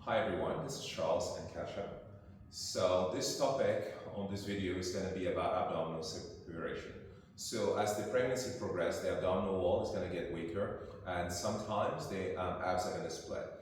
Hi everyone, this is Charles and Kasha. So this topic on this video is going to be about abdominal separation. So as the pregnancy progresses, the abdominal wall is going to get weaker and sometimes the abs are going to split.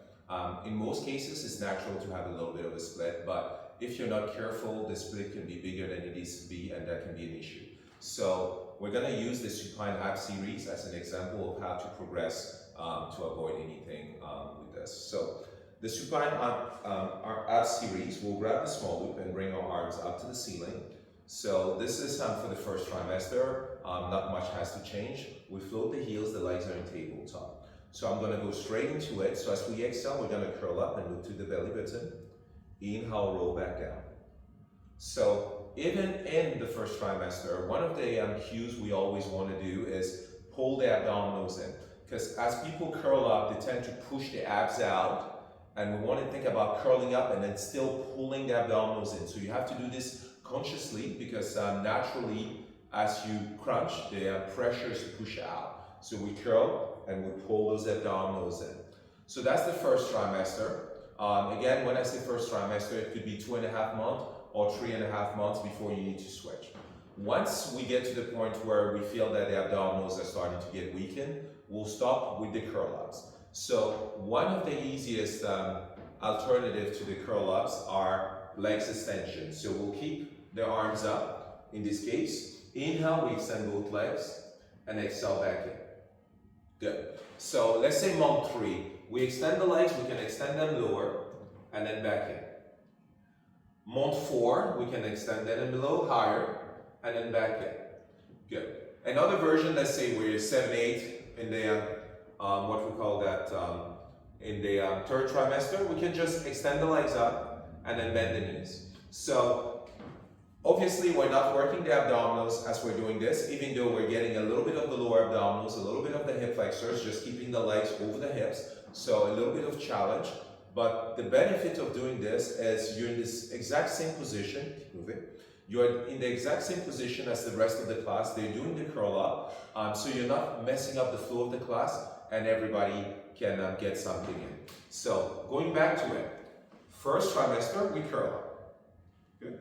In most cases, it's natural to have a little bit of a split, but if you're not careful, the split can be bigger than it needs to be and that can be an issue. So we're going to use the supine ab series as an example of how to progress to avoid anything with this. So the supine ab series, we'll grab the small loop and bring our arms up to the ceiling. So this is for the first trimester, not much has to change. We float the heels, the legs are in tabletop. So I'm going to go straight into it. So as we exhale, we're going to curl up and look to the belly button. Inhale, roll back down. So even in the first trimester, one of the cues we always want to do is pull the abdominals in. Because as people curl up, they tend to push the abs out. And we want to think about curling up and then still pulling the abdominals in. So you have to do this consciously because naturally, as you crunch, the pressure is to push out. So we curl and we pull those abdominals in. So that's the first trimester. Again, when I say first trimester, it could be 2.5 months or 3.5 months before you need to switch. Once we get to the point where we feel that the abdominals are starting to get weakened, we'll stop with the curl-ups. So one of the easiest alternatives to the curl-ups are legs extension. So we'll keep the arms up. In this case, inhale, we extend both legs, and exhale back in. Good. So let's say month 3. We extend the legs, we can extend them lower, and then back in. Month 4, we can extend them below, higher, and then back in. Good. Another version, let's say we're 7, 8 in the what we call that in the third trimester, we can just extend the legs up and then bend the knees. So obviously we're not working the abdominals as we're doing this, even though we're getting a little bit of the lower abdominals, a little bit of the hip flexors, just keeping the legs over the hips. So a little bit of challenge. But the benefit of doing this is you're in this exact same position, move it. You're in the exact same position as the rest of the class. They're doing the curl up, so you're not messing up the flow of the class and everybody can get something in. So going back to it, first trimester, we curl up. Good.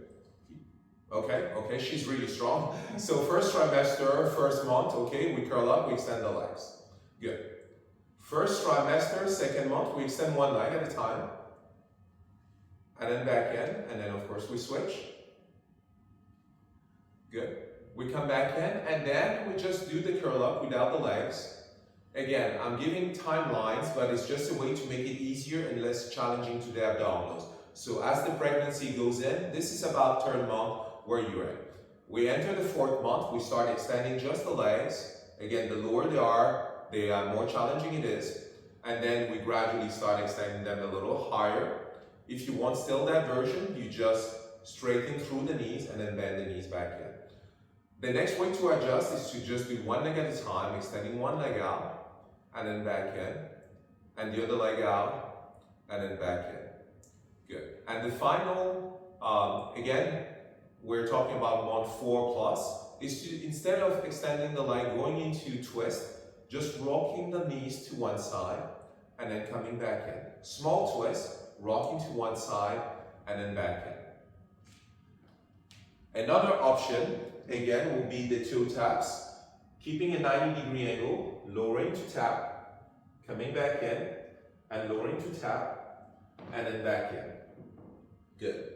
Okay, she's really strong. So first trimester, first month, okay, we curl up, we extend the legs. Good. First trimester, second month, we extend one leg at a time. And then back in, and then of course we switch. Good. We come back in, and then we just do the curl up without the legs. Again, I'm giving timelines, but it's just a way to make it easier and less challenging to the abdominals. So as the pregnancy goes in, this is about third month where you're in. We enter the 4th month, we start extending just the legs. Again, the lower they are, the more challenging it is. And then we gradually start extending them a little higher. If you want still that version, you just straighten through the knees and then bend the knees back in. The next way to adjust is to just do one leg at a time, extending one leg out and then back in, and the other leg out and then back in. Good. And the final, again, we're talking about month 4 plus, is to, instead of extending the leg, going into twist, just rocking the knees to one side and then coming back in. Small twist, rocking to one side and then back in. Another option, again, will be the toe taps. Keeping a 90-degree angle, lowering to tap, coming back in, and lowering to tap, and then back in. Good.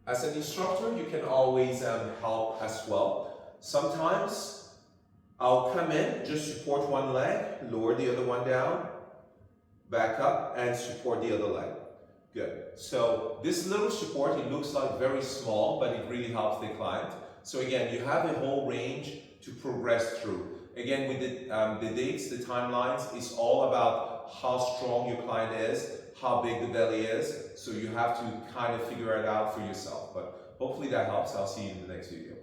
As an instructor, you can always help as well. Sometimes I'll come in, just support one leg, lower the other one down, back up, and support the other leg. Good. So this little support, it looks like very small, but it really helps the client. So again, you have a whole range to progress through. Again, with the dates, the timelines, is all about how strong your client is, how big the belly is. So you have to kind of figure it out for yourself. But hopefully that helps. I'll see you in the next video.